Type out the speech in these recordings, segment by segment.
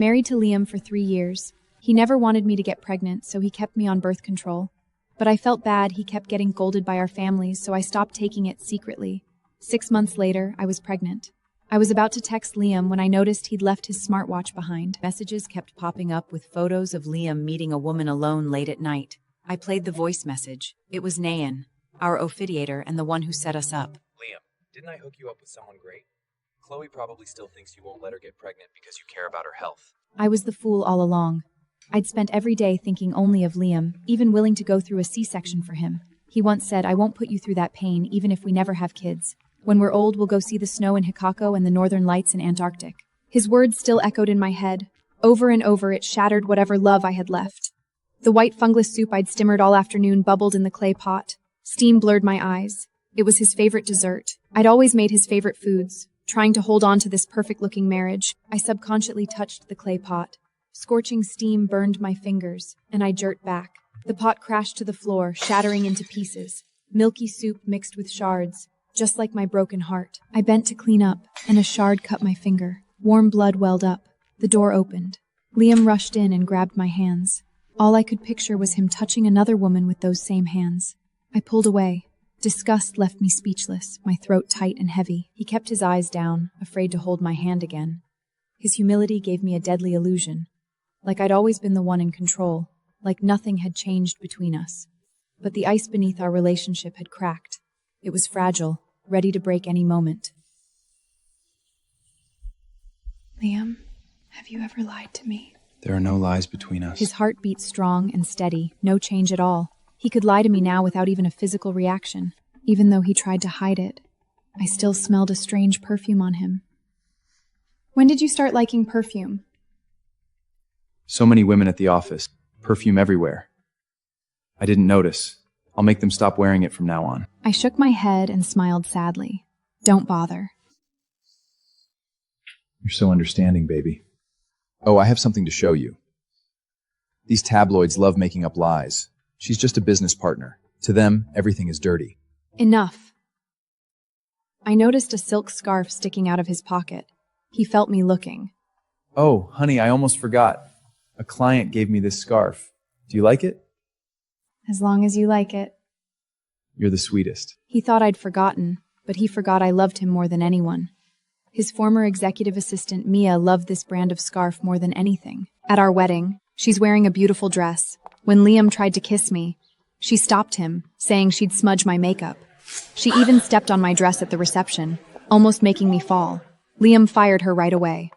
Married to Liam for 3 years. He never wanted me to get pregnant, so he kept me on birth control. But I felt bad he kept getting golded by our families, so I stopped taking it secretly. 6 months later, I was pregnant. I was about to text Liam when I noticed he'd left his smartwatch behind. Messages kept popping up with photos of Liam meeting a woman alone late at night. I played the voice message. It was Nayan, our officiator and the one who set us up. Liam, didn't I hook you up with someone great? Chloe probably still thinks you won't let her get pregnant because you care about her health. I was the fool all along. I'd spent every day thinking only of Liam, even willing to go through a C-section for him. He once said, "I won't put you through that pain, even if we never have kids. When we're old, we'll go see the snow in Hikako and the northern lights in Antarctic." His words still echoed in my head. Over and over, it shattered whatever love I had left. The white fungus soup I'd simmered all afternoon bubbled in the clay pot. Steam blurred my eyes. It was his favorite dessert. I'd always made his favorite foods. Trying to hold on to this perfect-looking marriage, I subconsciously touched the clay pot. Scorching steam burned my fingers, and I jerked back. The pot crashed to the floor, shattering into pieces. Milky soup mixed with shards, just like my broken heart. I bent to clean up, and a shard cut my finger. Warm blood welled up. The door opened. Liam rushed in and grabbed my hands. All I could picture was him touching another woman with those same hands. I pulled away. Disgust left me speechless, my throat tight and heavy. He kept his eyes down, afraid to hold my hand again. His humility gave me a deadly illusion. Like I'd always been the one in control, like nothing had changed between us. But the ice beneath our relationship had cracked. It was fragile, ready to break any moment. Liam, have you ever lied to me? There are no lies between us. His heart beat strong and steady, no change at all. He could lie to me now without even a physical reaction. Even though he tried to hide it, I still smelled a strange perfume on him. When did you start liking perfume? So many women at the office. Perfume everywhere. I didn't notice. I'll make them stop wearing it from now on. I shook my head and smiled sadly. Don't bother. You're so understanding, baby. Oh, I have something to show you. These tabloids love making up lies. She's just a business partner. To them, everything is dirty. Enough. I noticed a silk scarf sticking out of his pocket. He felt me looking. Oh, honey, I almost forgot. A client gave me this scarf. Do you like it? As long as you like it. You're the sweetest. He thought I'd forgotten, but he forgot I loved him more than anyone. His former executive assistant, Mia, loved this brand of scarf more than anything. At our wedding, she's wearing a beautiful dress. When Liam tried to kiss me, she stopped him, saying she'd smudge my makeup. She even stepped on my dress at the reception, almost making me fall. Liam fired her right away.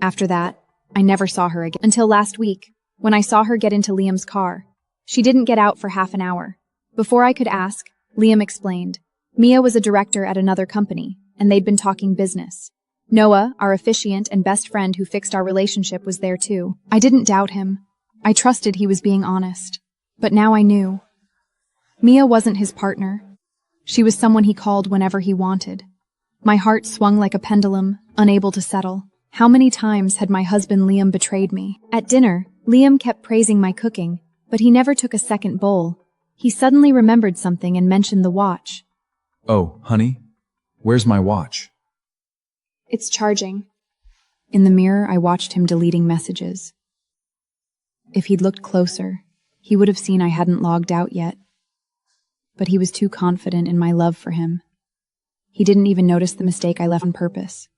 After that, I never saw her again. Until last week, when I saw her get into Liam's car. She didn't get out for half an hour. Before I could ask, Liam explained. Mia was a director at another company, and they'd been talking business. Noah, our officiant and best friend who fixed our relationship, was there too. I didn't doubt him. I trusted he was being honest. But now I knew. Mia wasn't his partner. She was someone he called whenever he wanted. My heart swung like a pendulum, unable to settle. How many times had my husband Liam betrayed me? At dinner, Liam kept praising my cooking, but he never took a second bowl. He suddenly remembered something and mentioned the watch. Oh, honey, where's my watch? It's charging. In the mirror, I watched him deleting messages. If he'd looked closer, he would have seen I hadn't logged out yet. But he was too confident in my love for him. He didn't even notice the mistake I left on purpose.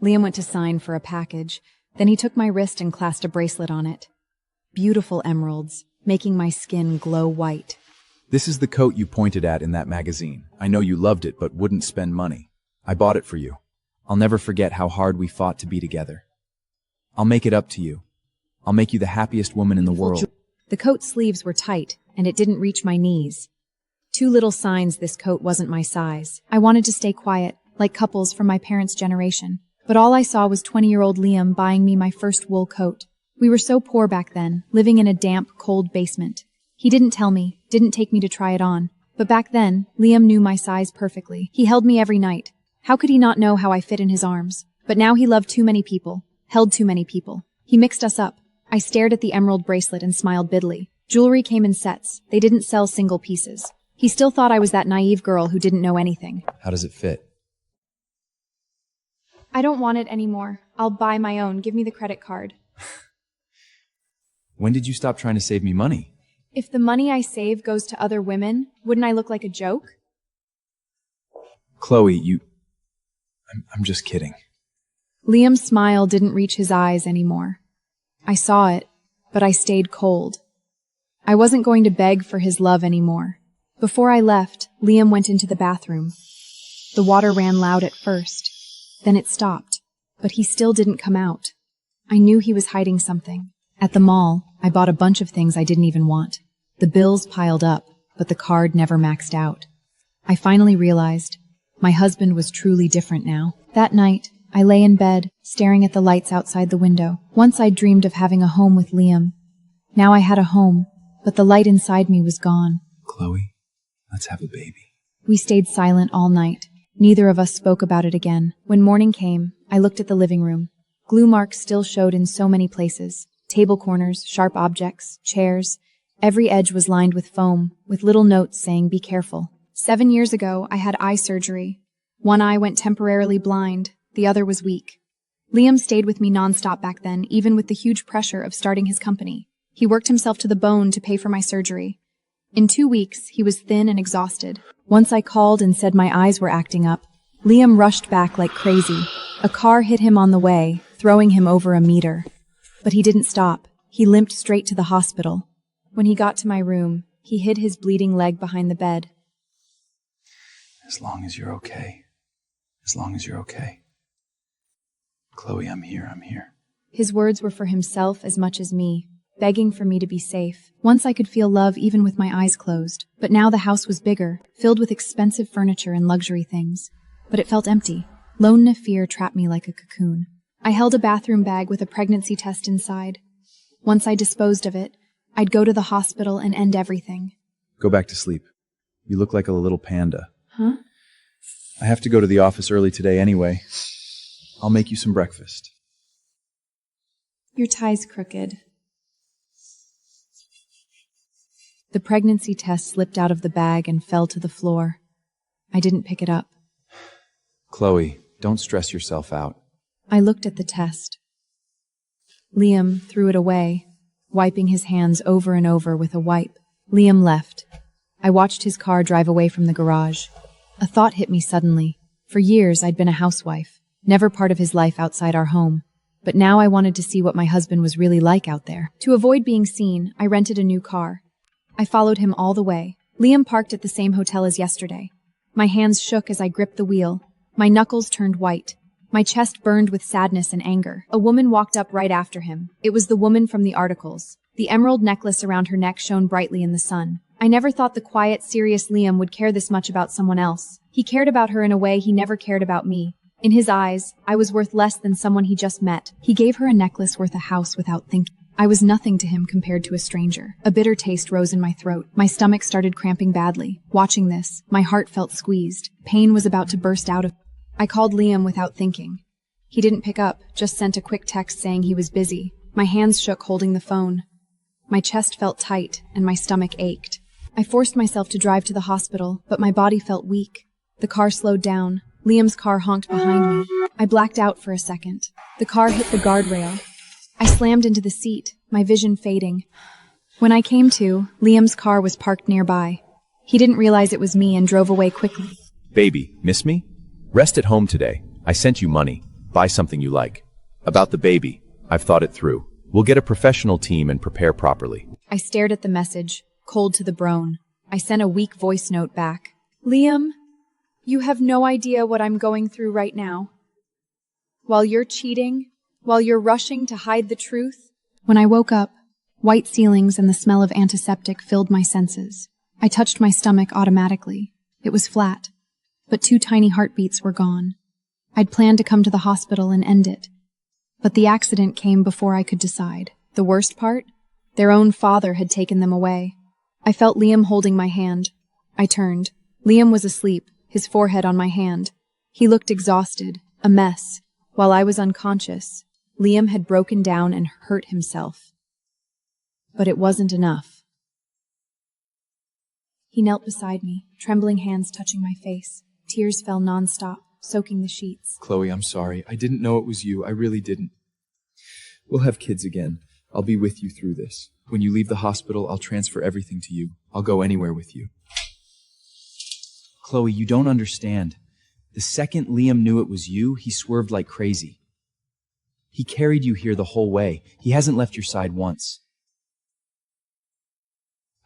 Liam went to sign for a package. Then he took my wrist and clasped a bracelet on it. Beautiful emeralds, making my skin glow white. This is the coat you pointed at in that magazine. I know you loved it but wouldn't spend money. I bought it for you. I'll never forget how hard we fought to be together. I'll make it up to you. I'll make you the happiest woman in the world. The coat sleeves were tight, and it didn't reach my knees. 2 little signs this coat wasn't my size. I wanted to stay quiet, like couples from my parents' generation. But all I saw was 20-year-old Liam buying me my first wool coat. We were so poor back then, living in a damp, cold basement. He didn't tell me, didn't take me to try it on. But back then, Liam knew my size perfectly. He held me every night. How could he not know how I fit in his arms? But now he loved too many people, held too many people. He mixed us up. I stared at the emerald bracelet and smiled bitterly. Jewelry came in sets. They didn't sell single pieces. He still thought I was that naive girl who didn't know anything. How does it fit? I don't want it anymore. I'll buy my own. Give me the credit card. When did you stop trying to save me money? If the money I save goes to other women, wouldn't I look like a joke? Chloe, I'm just kidding. Liam's smile didn't reach his eyes anymore. I saw it, but I stayed cold. I wasn't going to beg for his love anymore. Before I left, Liam went into the bathroom. The water ran loud at first. Then it stopped, but he still didn't come out. I knew he was hiding something. At the mall, I bought a bunch of things I didn't even want. The bills piled up, but the card never maxed out. I finally realized my husband was truly different now. That night, I lay in bed, staring at the lights outside the window. Once I'd dreamed of having a home with Liam. Now I had a home, but the light inside me was gone. Chloe, let's have a baby. We stayed silent all night. Neither of us spoke about it again. When morning came, I looked at the living room. Glue marks still showed in so many places. Table corners, sharp objects, chairs. Every edge was lined with foam, with little notes saying, "Be careful." 7 years ago, I had eye surgery. One eye went temporarily blind, the other was weak. Liam stayed with me nonstop back then, even with the huge pressure of starting his company. He worked himself to the bone to pay for my surgery. In 2 weeks, he was thin and exhausted. Once I called and said my eyes were acting up. Liam rushed back like crazy. A car hit him on the way, throwing him over a meter. But he didn't stop. He limped straight to the hospital. When he got to my room, he hid his bleeding leg behind the bed. As long as you're okay. As long as you're okay. Chloe, I'm here. His words were for himself as much as me, begging for me to be safe. Once I could feel love even with my eyes closed. But now the house was bigger, filled with expensive furniture and luxury things. But it felt empty. Lone fear trapped me like a cocoon. I held a bathroom bag with a pregnancy test inside. Once I disposed of it, I'd go to the hospital and end everything. Go back to sleep. You look like a little panda. Huh? I have to go to the office early today anyway. I'll make you some breakfast. Your tie's crooked. The pregnancy test slipped out of the bag and fell to the floor. I didn't pick it up. Chloe, don't stress yourself out. I looked at the test. Liam threw it away, wiping his hands over and over with a wipe. Liam left. I watched his car drive away from the garage. A thought hit me suddenly. For years, I'd been a housewife, never part of his life outside our home. But now I wanted to see what my husband was really like out there. To avoid being seen, I rented a new car. I followed him all the way. Liam parked at the same hotel as yesterday. My hands shook as I gripped the wheel. My knuckles turned white. My chest burned with sadness and anger. A woman walked up right after him. It was the woman from the articles. The emerald necklace around her neck shone brightly in the sun. I never thought the quiet, serious Liam would care this much about someone else. He cared about her in a way he never cared about me. In his eyes, I was worth less than someone he just met. He gave her a necklace worth a house without thinking. I was nothing to him compared to a stranger. A bitter taste rose in my throat. My stomach started cramping badly. Watching this, my heart felt squeezed. Pain was about to burst out of me. I called Liam without thinking. He didn't pick up, just sent a quick text saying he was busy. My hands shook holding the phone. My chest felt tight, and my stomach ached. I forced myself to drive to the hospital, but my body felt weak. The car slowed down. Liam's car honked behind me. I blacked out for a second. The car hit the guardrail. I slammed into the seat, my vision fading. When I came to, Liam's car was parked nearby. He didn't realize it was me and drove away quickly. Baby, miss me? Rest at home today. I sent you money. Buy something you like. About the baby, I've thought it through. We'll get a professional team and prepare properly. I stared at the message, cold to the bone. I sent a weak voice note back. Liam, you have no idea what I'm going through right now. While you're cheating, while you're rushing to hide the truth. When I woke up, white ceilings and the smell of antiseptic filled my senses. I touched my stomach automatically. It was flat, but 2 tiny heartbeats were gone. I'd planned to come to the hospital and end it. But the accident came before I could decide. The worst part? Their own father had taken them away. I felt Liam holding my hand. I turned. Liam was asleep, his forehead on my hand. He looked exhausted, a mess. While I was unconscious, Liam had broken down and hurt himself. But it wasn't enough. He knelt beside me, trembling hands touching my face. Tears fell nonstop. soaking the sheets. Chloe, I'm sorry. I didn't know it was you. I really didn't. We'll have kids again. I'll be with you through this. When you leave the hospital, I'll transfer everything to you. I'll go anywhere with you. Chloe, you don't understand. The second Liam knew it was you, he swerved like crazy. He carried you here the whole way. He hasn't left your side once.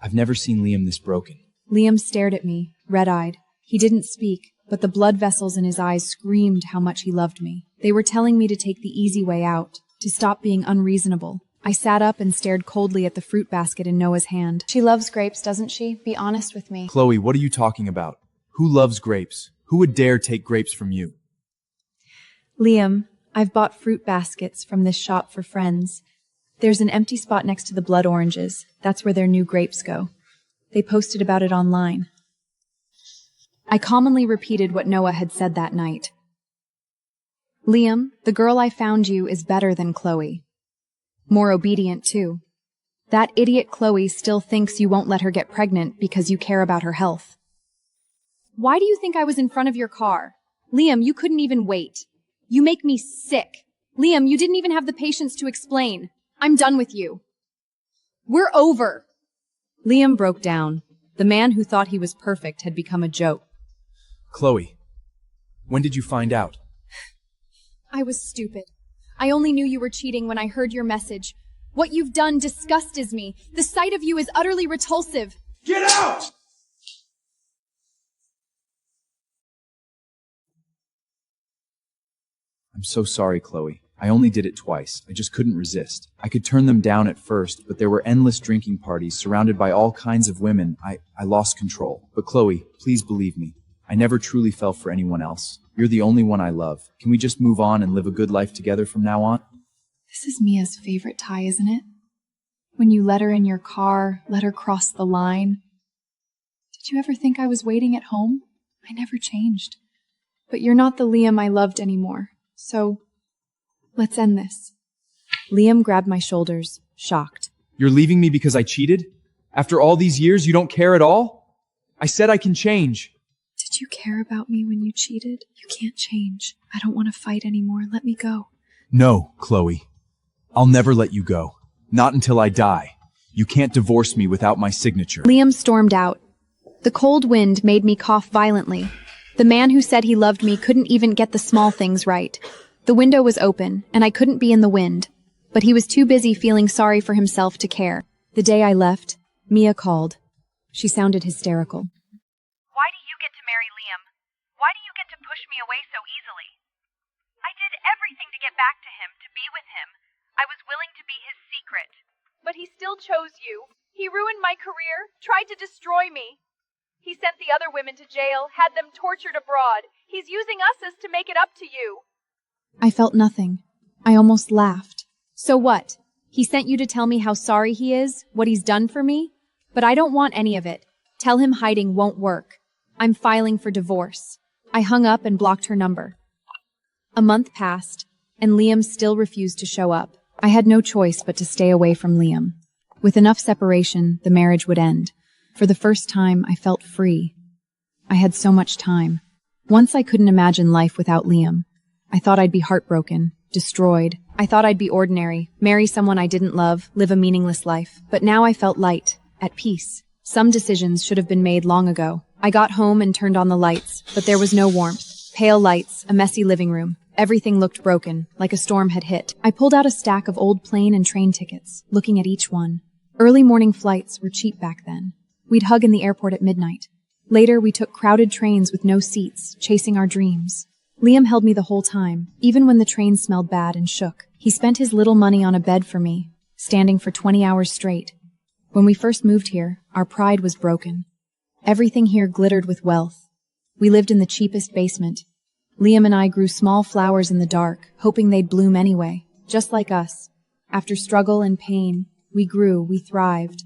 I've never seen Liam this broken. Liam stared at me, red-eyed. He didn't speak, but the blood vessels in his eyes screamed how much he loved me. They were telling me to take the easy way out, to stop being unreasonable. I sat up and stared coldly at the fruit basket in Noah's hand. She loves grapes, doesn't she? Be honest with me. Chloe, what are you talking about? Who loves grapes? Who would dare take grapes from you? Liam, I've bought fruit baskets from this shop for friends. There's an empty spot next to the blood oranges. That's where their new grapes go. They posted about it online. I calmly repeated what Noah had said that night. Liam, the girl I found you is better than Chloe. More obedient, too. That idiot Chloe still thinks you won't let her get pregnant because you care about her health. Why do you think I was in front of your car? Liam, you couldn't even wait. You make me sick. Liam, you didn't even have the patience to explain. I'm done with you. We're over. Liam broke down. The man who thought he was perfect had become a joke. Chloe, when did you find out? I was stupid. I only knew you were cheating when I heard your message. What you've done disgusts me. The sight of you is utterly repulsive. Get out! I'm so sorry, Chloe. I only did it twice. I just couldn't resist. I could turn them down at first, but there were endless drinking parties surrounded by all kinds of women. I lost control. But Chloe, please believe me. I never truly fell for anyone else. You're the only one I love. Can we just move on and live a good life together from now on? This is Mia's favorite tie, isn't it? When you let her in your car, let her cross the line. Did you ever think I was waiting at home? I never changed. But you're not the Liam I loved anymore. So, let's end this. Liam grabbed my shoulders, shocked. You're leaving me because I cheated? After all these years, you don't care at all? I said I can change. Did you care about me when you cheated? You can't change. I don't want to fight anymore. Let me go. No, Chloe. I'll never let you go. Not until I die. You can't divorce me without my signature. Liam stormed out. The cold wind made me cough violently. The man who said he loved me couldn't even get the small things right. The window was open, and I couldn't be in the wind. But he was too busy feeling sorry for himself to care. The day I left, Mia called. She sounded hysterical. Why do you get to marry Liam? Why do you get to push me away so easily? I did everything to get back to him, to be with him. I was willing to be his secret. But he still chose you. He ruined my career, tried to destroy me. He sent the other women to jail, had them tortured abroad. He's using us as to make it up to you. I felt nothing. I almost laughed. So what? He sent you to tell me how sorry he is, what he's done for me? But I don't want any of it. Tell him hiding won't work. I'm filing for divorce. I hung up and blocked her number. A month passed, and Liam still refused to show up. I had no choice but to stay away from Liam. With enough separation, the marriage would end. For the first time, I felt free. I had so much time. Once I couldn't imagine life without Liam. I thought I'd be heartbroken, destroyed. I thought I'd be ordinary, marry someone I didn't love, live a meaningless life. But now I felt light, at peace. Some decisions should have been made long ago. I got home and turned on the lights, but there was no warmth. Pale lights, a messy living room. Everything looked broken, like a storm had hit. I pulled out a stack of old plane and train tickets, looking at each one. Early morning flights were cheap back then. We'd hug in the airport at midnight. Later, we took crowded trains with no seats, chasing our dreams. Liam held me the whole time, even when the train smelled bad and shook. He spent his little money on a bed for me, standing for 20 hours straight. When we first moved here, our pride was broken. Everything here glittered with wealth. We lived in the cheapest basement. Liam and I grew small flowers in the dark, hoping they'd bloom anyway, just like us. After struggle and pain, we grew, we thrived.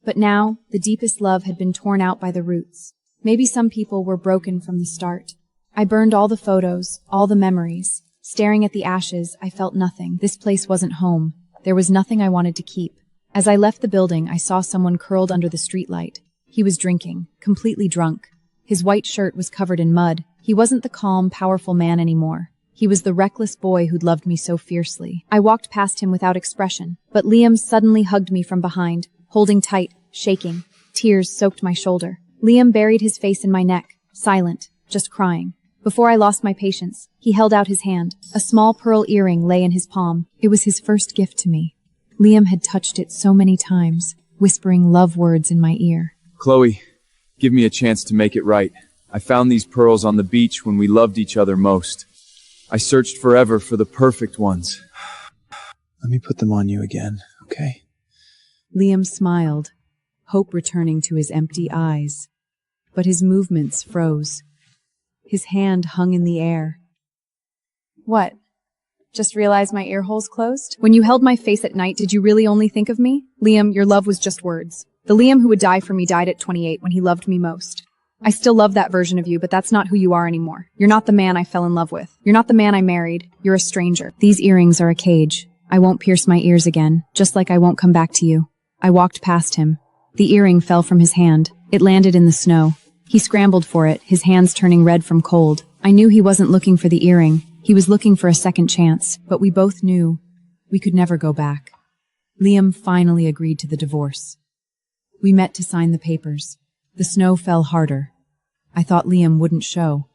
But now, the deepest love had been torn out by the roots. Maybe some people were broken from the start. I burned all the photos, all the memories. Staring at the ashes, I felt nothing. This place wasn't home. There was nothing I wanted to keep. As I left the building, I saw someone curled under the streetlight. He was drinking, completely drunk. His white shirt was covered in mud. He He wasn't the calm, powerful man anymore. He was the reckless boy who'd loved me so fiercely. I walked past him without expression, but Liam suddenly hugged me from behind, holding tight, shaking. Tears soaked my shoulder. Liam buried his face in my neck, silent, just crying. Before I lost my patience, he held out his hand. A small pearl earring lay in his palm. It was his first gift to me. Liam had touched it so many times, whispering love words in my ear. Chloe, give me a chance to make it right. I found these pearls on the beach when we loved each other most. I searched forever for the perfect ones. Let me put them on you again, okay? Liam smiled, hope returning to his empty eyes. But his movements froze. His hand hung in the air. What? Just realized my ear hole's closed? When you held my face at night, did you really only think of me? Liam, your love was just words. The Liam who would die for me died at 28 when he loved me most. I still love that version of you, but that's not who you are anymore. You're not the man I fell in love with. You're not the man I married. You're a stranger. These earrings are a cage. I won't pierce my ears again, just like I won't come back to you. I walked past him. The earring fell from his hand. It landed in the snow. He scrambled for it, his hands turning red from cold. I knew he wasn't looking for the earring. He was looking for a second chance, but we both knew we could never go back. Liam finally agreed to the divorce. We met to sign the papers. The snow fell harder. I thought Liam wouldn't show,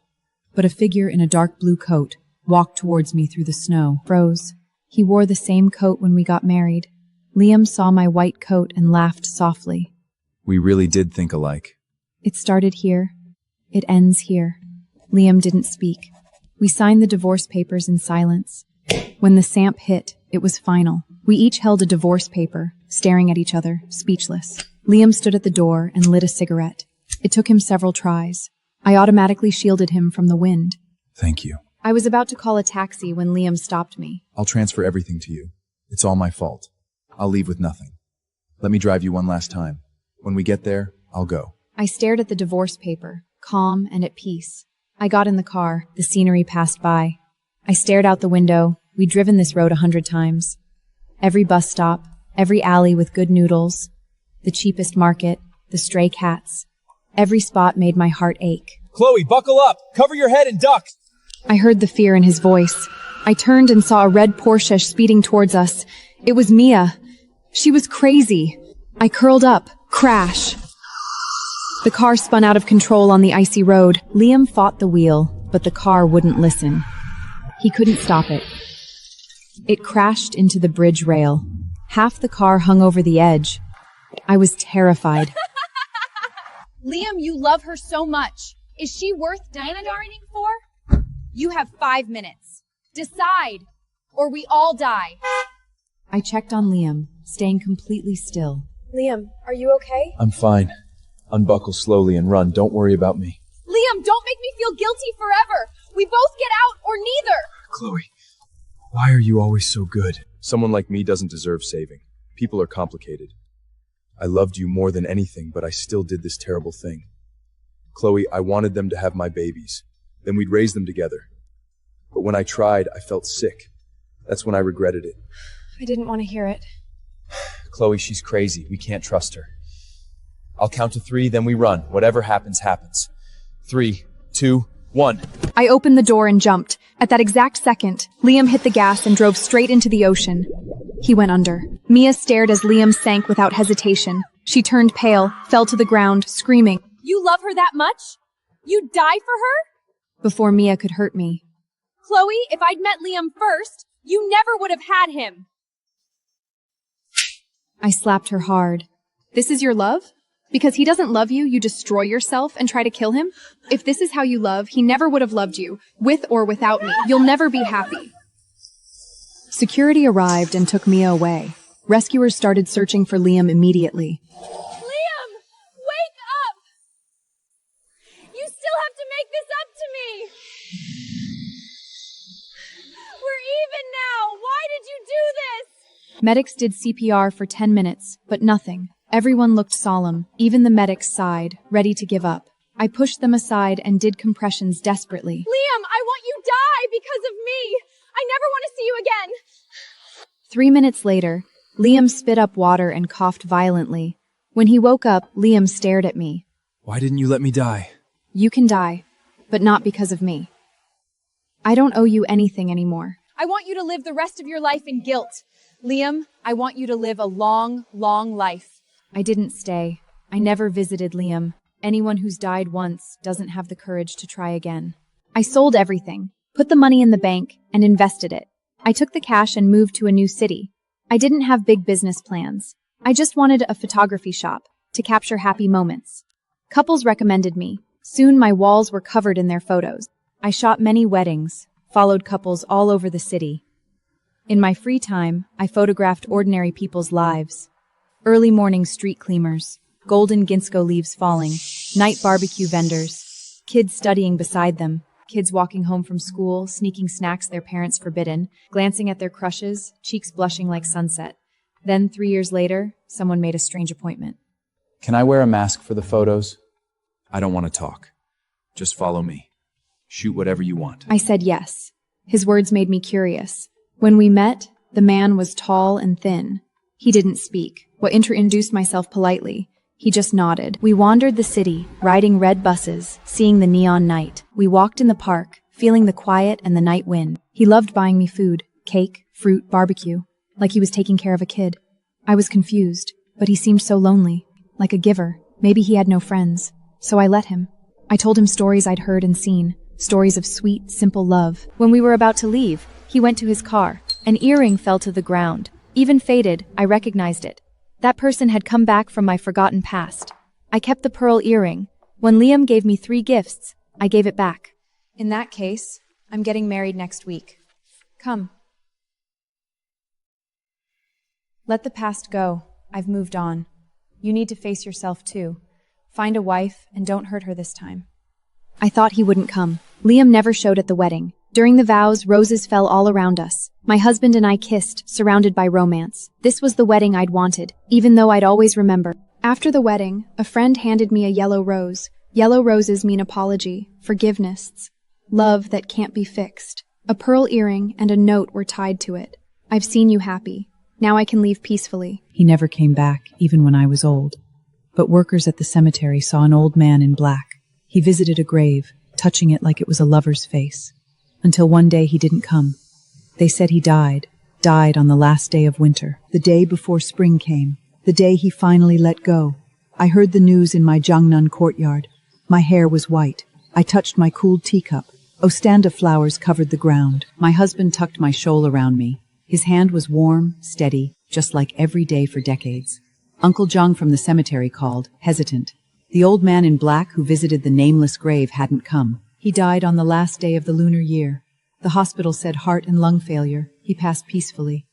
but a figure in a dark blue coat walked towards me through the snow. Froze. He wore the same coat when we got married. Liam saw my white coat and laughed softly. We really did think alike. It started here. It ends here. Liam didn't speak. We signed the divorce papers in silence. When the stamp hit, it was final. We each held a divorce paper, staring at each other, speechless. Liam stood at the door and lit a cigarette. It took him several tries. I automatically shielded him from the wind. Thank you. I was about to call a taxi when Liam stopped me. I'll transfer everything to you. It's all my fault. I'll leave with nothing. Let me drive you one last time. When we get there, I'll go. I stared at the divorce paper, calm and at peace. I got in the car. The scenery passed by. I stared out the window. We'd driven this road 100 times. Every bus stop, every alley with good noodles, the cheapest market, the stray cats. Every spot made my heart ache. Chloe, buckle up! Cover your head and duck! I heard the fear in his voice. I turned and saw a red Porsche speeding towards us. It was Mia. She was crazy. I curled up. Crash. The car spun out of control on the icy road. Liam fought the wheel, but the car wouldn't listen. He couldn't stop it. It crashed into the bridge rail. Half the car hung over the edge. I was terrified. Liam, you love her so much. Is she worth dying for? You have 5 minutes. Decide, or we all die. I checked on Liam, staying completely still. Liam, are you okay? I'm fine. Unbuckle slowly and run. Don't worry about me. Liam, don't make me feel guilty forever. We both get out or neither. Chloe, why are you always so good? Someone like me doesn't deserve saving. People are complicated. I loved you more than anything, but I still did this terrible thing. Chloe, I wanted them to have my babies. Then we'd raise them together. But when I tried, I felt sick. That's when I regretted it. I didn't want to hear it. Chloe, she's crazy. We can't trust her. I'll count to 3, then we run. Whatever happens, happens. 3, 2, 1. I opened the door and jumped. At that exact second, Liam hit the gas and drove straight into the ocean. He went under. Mia stared as Liam sank without hesitation. She turned pale, fell to the ground, screaming. You love her that much? You'd die for her? Before Mia could hurt me. Chloe, if I'd met Liam first, you never would have had him. I slapped her hard. This is your love? Because he doesn't love you, you destroy yourself and try to kill him? If this is how you love, he never would have loved you, with or without me. You'll never be happy. Security arrived and took Mia away. Rescuers started searching for Liam immediately. Liam! Wake up! You still have to make this up to me! We're even now! Why did you do this? Medics did CPR for 10 minutes, but nothing. Everyone looked solemn. Even the medics sighed, ready to give up. I pushed them aside and did compressions desperately. Liam, I want you to die because of me! I never want to see you again! 3 minutes later, Liam spit up water and coughed violently. When he woke up, Liam stared at me. Why didn't you let me die? You can die. but not because of me. I don't owe you anything anymore. I want you to live the rest of your life in guilt. Liam, I want you to live a long, long life. I didn't stay. I never visited Liam. Anyone who's died once doesn't have the courage to try again. I sold everything, put the money in the bank, and invested it. I took the cash and moved to a new city. I didn't have big business plans. I just wanted a photography shop to capture happy moments. Couples recommended me. Soon my walls were covered in their photos. I shot many weddings, followed couples all over the city. In my free time, I photographed ordinary people's lives. Early morning street cleaners, golden ginkgo leaves falling, night barbecue vendors, kids studying beside them, kids walking home from school, sneaking snacks their parents forbidden, glancing at their crushes, cheeks blushing like sunset. Then, 3 years later, someone made a strange appointment. Can I wear a mask for the photos? I don't want to talk. Just follow me. Shoot whatever you want. I said yes. His words made me curious. When we met, the man was tall and thin. He didn't speak. I introduced myself politely. He just nodded. We wandered the city, riding red buses, seeing the neon night. We walked in the park, feeling the quiet and the night wind. He loved buying me food, cake, fruit, barbecue, like he was taking care of a kid. I was confused, but he seemed so lonely, like a giver. Maybe he had no friends, so I let him. I told him stories I'd heard and seen, stories of sweet, simple love. When we were about to leave, he went to his car. An earring fell to the ground. Even faded, I recognized it. That person had come back from my forgotten past. I kept the pearl earring. When Liam gave me 3 gifts, I gave it back. In that case, I'm getting married next week. Come. Let the past go. I've moved on. You need to face yourself too. Find a wife and don't hurt her this time. I thought he wouldn't come. Liam never showed at the wedding. During the vows, roses fell all around us. My husband and I kissed, surrounded by romance. This was the wedding I'd wanted, even though I'd always remember. After the wedding, a friend handed me a yellow rose. Yellow roses mean apology, forgiveness, love that can't be fixed. A pearl earring and a note were tied to it. I've seen you happy. Now I can leave peacefully. He never came back, even when I was old. But workers at the cemetery saw an old man in black. He visited a grave, touching it like it was a lover's face. Until one day he didn't come. They said he died on the last day of winter, the day before spring came, the day he finally let go. I heard the news in my Jiangnan courtyard. My hair was white. I touched my cooled teacup. Ostanda flowers covered the ground. My husband tucked my shawl around me. His hand was warm, steady, just like every day for decades. Uncle Zhang from the cemetery called, hesitant. The old man in black who visited the nameless grave hadn't come. He died on the last day of the lunar year. The hospital said heart and lung failure. He passed peacefully.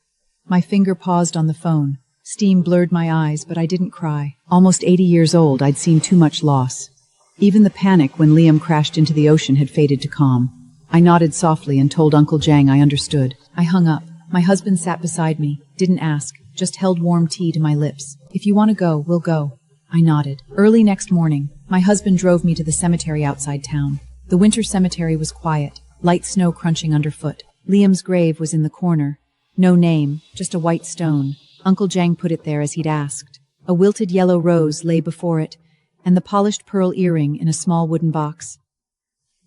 My finger paused on the phone. Steam blurred my eyes, but I didn't cry. Almost 80 years old, I'd seen too much loss. Even the panic when Liam crashed into the ocean had faded to calm. I nodded softly and told Uncle Zhang I understood. I hung up. My husband sat beside me, didn't ask, just held warm tea to my lips. If you want to go, we'll go. I nodded. Early next morning, my husband drove me to the cemetery outside town. The winter cemetery was quiet, light snow crunching underfoot. Liam's grave was in the corner. No name, just a white stone. Uncle Zhang put it there as he'd asked. A wilted yellow rose lay before it, and the polished pearl earring in a small wooden box.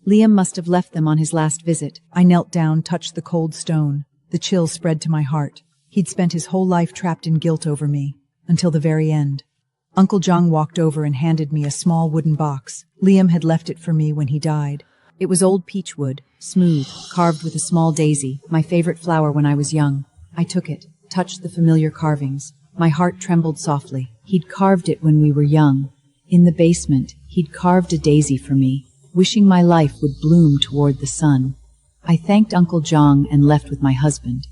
Liam must have left them on his last visit. I knelt down, touched the cold stone. The chill spread to my heart. He'd spent his whole life trapped in guilt over me, until the very end. Uncle Zhang walked over and handed me a small wooden box. Liam had left it for me when he died. It was old peach wood, smooth, carved with a small daisy, my favorite flower when I was young. I took it, touched the familiar carvings. My heart trembled softly. He'd carved it when we were young. In the basement, he'd carved a daisy for me, wishing my life would bloom toward the sun. I thanked Uncle Zhang and left with my husband.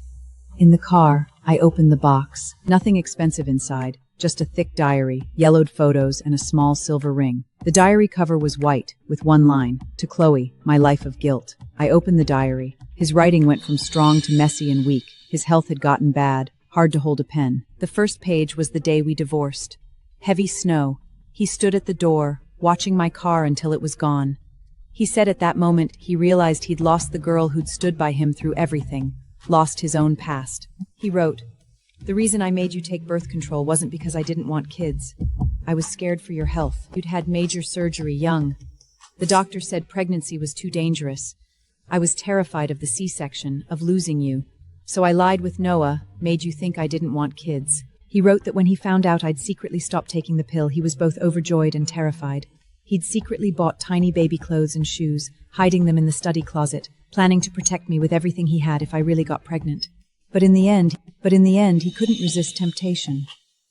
In the car, I opened the box. Nothing expensive inside, just a thick diary, yellowed photos, and a small silver ring. The diary cover was white, with one line, "To Chloe, my life of guilt." I opened the diary. His writing went from strong to messy and weak. His health had gotten bad, hard to hold a pen. The first page was the day we divorced. Heavy snow. He stood at the door, watching my car until it was gone. He said at that moment he realized he'd lost the girl who'd stood by him through everything, lost his own past. He wrote, "The reason I made you take birth control wasn't because I didn't want kids. I was scared for your health. You'd had major surgery young. The doctor said pregnancy was too dangerous. I was terrified of the C-section, of losing you. So I lied with Noah, made you think I didn't want kids. He wrote that when he found out I'd secretly stopped taking the pill, he was both overjoyed and terrified. He'd secretly bought tiny baby clothes and shoes, hiding them in the study closet, planning to protect me with everything he had if I really got pregnant. But in the end, he couldn't resist temptation.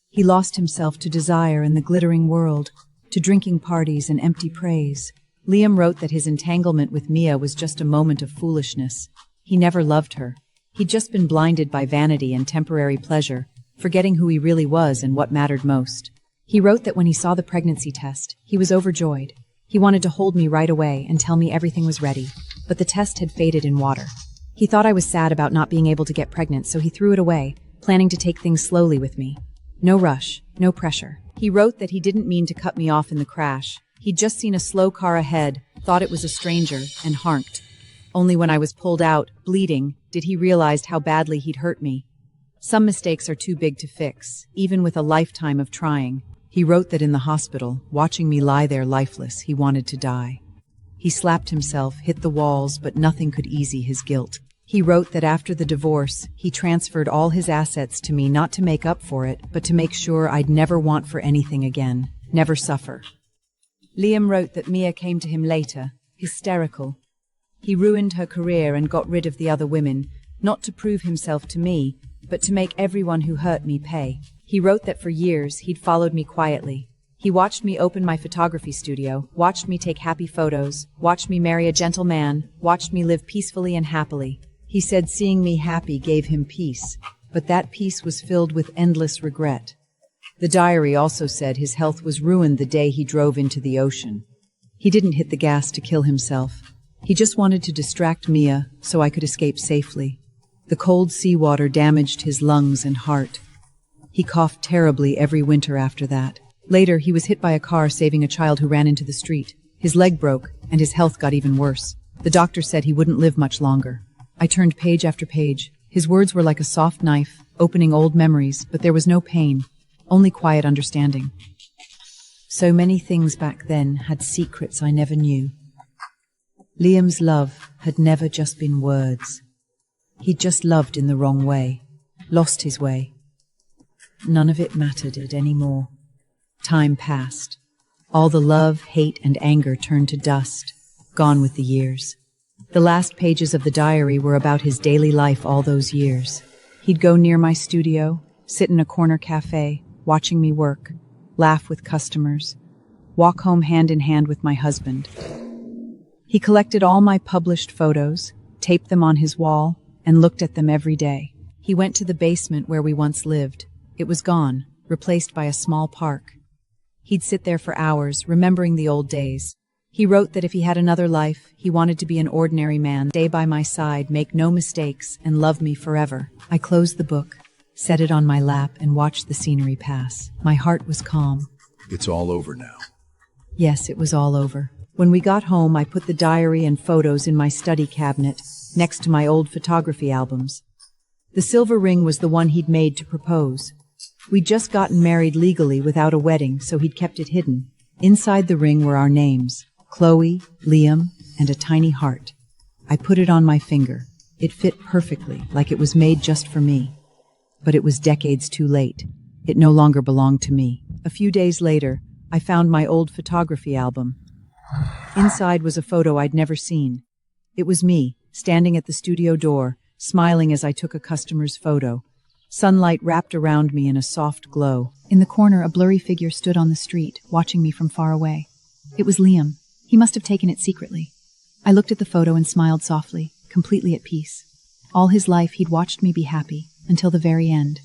He lost himself to desire and the glittering world, to drinking parties and empty praise. Liam wrote that his entanglement with Mia was just a moment of foolishness. He never loved her. He'd just been blinded by vanity and temporary pleasure, forgetting who he really was and what mattered most. He wrote that when he saw the pregnancy test, he was overjoyed. He wanted to hold me right away and tell me everything was ready, but the test had faded in water. He thought I was sad about not being able to get pregnant, so he threw it away, planning to take things slowly with me. No rush, no pressure. He wrote that he didn't mean to cut me off in the crash. He'd just seen a slow car ahead, thought it was a stranger, and honked. Only when I was pulled out, bleeding, did he realize how badly he'd hurt me. Some mistakes are too big to fix, even with a lifetime of trying. He wrote that in the hospital, watching me lie there lifeless, he wanted to die. He slapped himself, hit the walls, but nothing could ease his guilt. He wrote that after the divorce, he transferred all his assets to me not to make up for it, but to make sure I'd never want for anything again, never suffer. Liam wrote that Mia came to him later, hysterical. He ruined her career and got rid of the other women, not to prove himself to me, but to make everyone who hurt me pay. He wrote that for years he'd followed me quietly. He watched me open my photography studio, watched me take happy photos, watched me marry a gentleman, watched me live peacefully and happily. He said seeing me happy gave him peace, but that peace was filled with endless regret. The diary also said his health was ruined the day he drove into the ocean. He didn't hit the gas to kill himself. He just wanted to distract Mia so I could escape safely. The cold seawater damaged his lungs and heart. He coughed terribly every winter after that. Later, he was hit by a car saving a child who ran into the street. His leg broke, and his health got even worse. The doctor said he wouldn't live much longer. I turned page after page. His words were like a soft knife, opening old memories, but there was no pain, only quiet understanding. So many things back then had secrets I never knew. Liam's love had never just been words. He'd just loved in the wrong way, lost his way. None of it mattered anymore. Time passed. All the love, hate, and anger turned to dust, gone with the years. The last pages of the diary were about his daily life all those years. He'd go near my studio, sit in a corner cafe, watching me work, laugh with customers, walk home hand in hand with my husband. He collected all my published photos, taped them on his wall, and looked at them every day. He went to the basement where we once lived. It was gone, replaced by a small park. He'd sit there for hours, remembering the old days. He wrote that if he had another life, he wanted to be an ordinary man, stay by my side, make no mistakes, and love me forever. I closed the book, set it on my lap, and watched the scenery pass. My heart was calm. It's all over now. Yes, it was all over. When we got home, I put the diary and photos in my study cabinet, next to my old photography albums. The silver ring was the one he'd made to propose. We'd just gotten married legally without a wedding, so he'd kept it hidden. Inside the ring were our names, Chloe, Liam, and a tiny heart. I put it on my finger. It fit perfectly, like it was made just for me. But it was decades too late. It no longer belonged to me. A few days later, I found my old photography album. Inside was a photo I'd never seen. It was me, standing at the studio door, smiling as I took a customer's photo. Sunlight wrapped around me in a soft glow. In the corner, a blurry figure stood on the street, watching me from far away. It was Liam. He must have taken it secretly. I looked at the photo and smiled softly, completely at peace. All his life, he'd watched me be happy, until the very end.